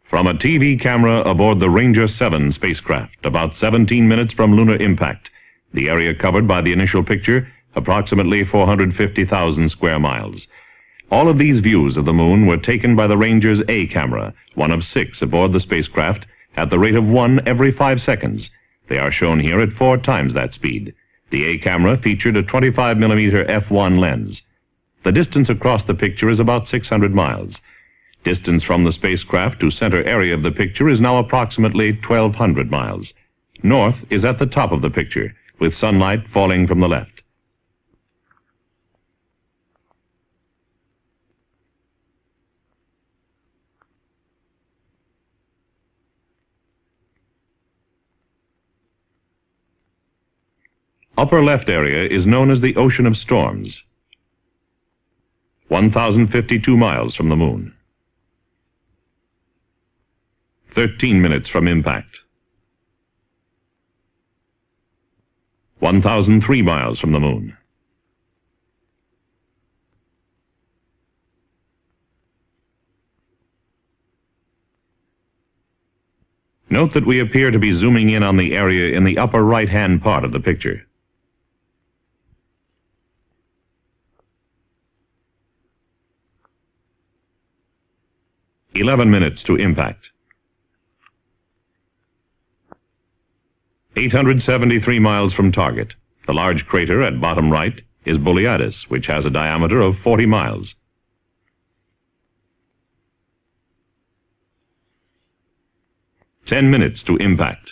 From a TV camera aboard the Ranger 7 spacecraft, about 17 minutes from lunar impact, the area covered by the initial picture, approximately 450,000 square miles. All of these views of the moon were taken by the Ranger's A camera, one of 6 aboard the spacecraft, at the rate of 1 every 5 seconds. They are shown here at 4 times that speed. The A camera featured a 25mm f1 lens. The distance across the picture is about 600 miles. Distance from the spacecraft to center area of the picture is now approximately 1,200 miles. North is at the top of the picture, with sunlight falling from the left. Upper left area is known as the Ocean of Storms, 1,052 miles from the moon. 13 minutes from impact. 1,003 miles from the moon. Note that we appear to be zooming in on the area in the upper right-hand part of the picture. "11 minutes to impact. 873 miles from target. The large crater at bottom right is Borealis, which has a diameter of 40 miles. "10 minutes to impact.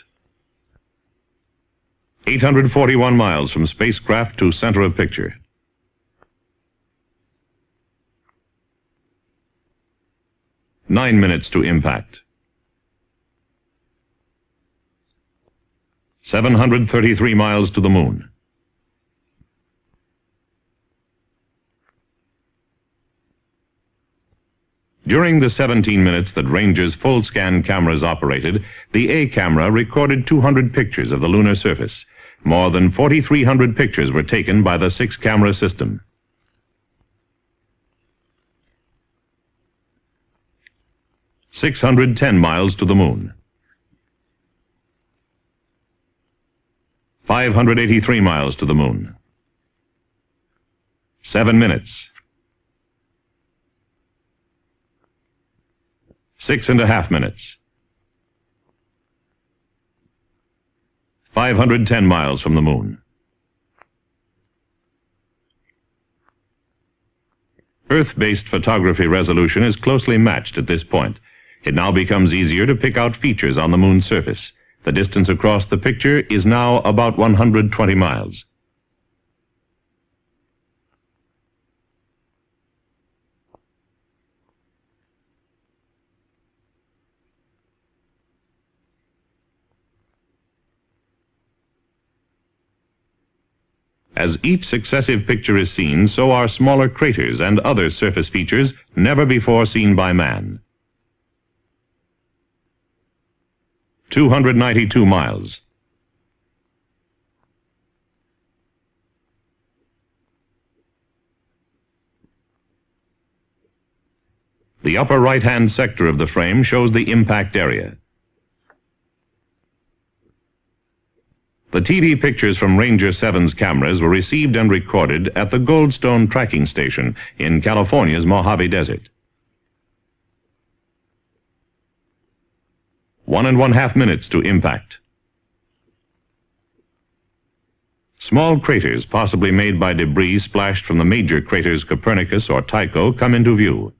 841 miles from spacecraft to center of picture. 9 minutes to impact. 733 miles to the moon. During the 17 minutes that Ranger's full-scan cameras operated, the A camera recorded 200 pictures of the lunar surface. More than 4,300 pictures were taken by the 6-camera system. "610 miles to the moon. 583 miles to the moon. 7 minutes. 6.5 minutes. 510 miles from the moon." Earth-based photography resolution is closely matched at this point. It now becomes easier to pick out features on the moon's surface. The distance across the picture is now about 120 miles. As each successive picture is seen, so are smaller craters and other surface features never before seen by man. 292 miles. The upper right-hand sector of the frame shows the impact area. The TV pictures from Ranger 7's cameras were received and recorded at the Goldstone Tracking Station in California's Mojave Desert. 1.5 minutes to impact. Small craters, possibly made by debris splashed from the major craters Copernicus or Tycho, come into view.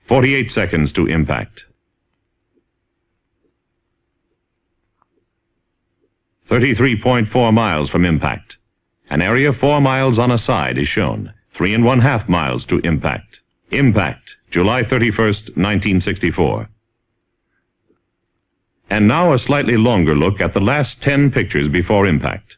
48 seconds to impact. 33.4 miles from impact. An area 4 miles on a side is shown. 3.5 miles to impact. Impact, July 31st, 1964. And now a slightly longer look at the last 10 pictures before impact.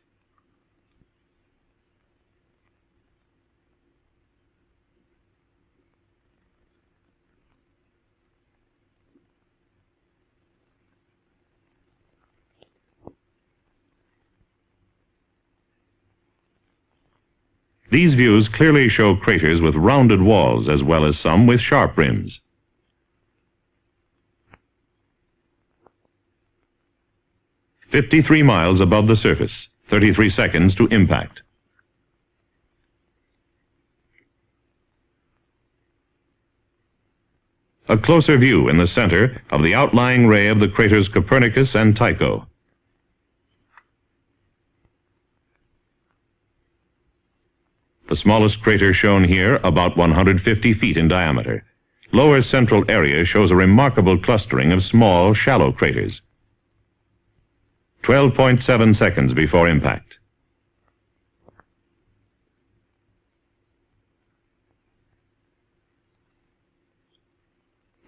These views clearly show craters with rounded walls as well as some with sharp rims. 53 miles above the surface, 33 seconds to impact. A closer view in the center of the outlying ray of the craters Copernicus and Tycho. The smallest crater shown here, about 150 feet in diameter. Lower central area shows a remarkable clustering of small, shallow craters. 12.7 seconds before impact.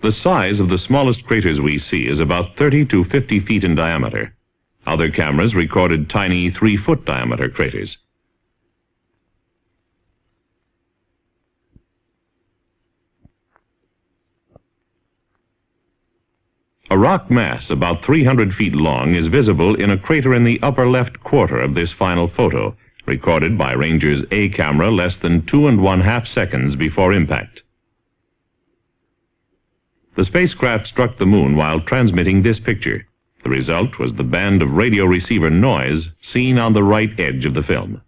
The size of the smallest craters we see is about 30 to 50 feet in diameter. Other cameras recorded tiny 3-foot diameter craters. A rock mass about 300 feet long is visible in a crater in the upper left quarter of this final photo, recorded by Ranger's A camera less than 2½ seconds before impact. The spacecraft struck the moon while transmitting this picture. The result was the band of radio receiver noise seen on the right edge of the film.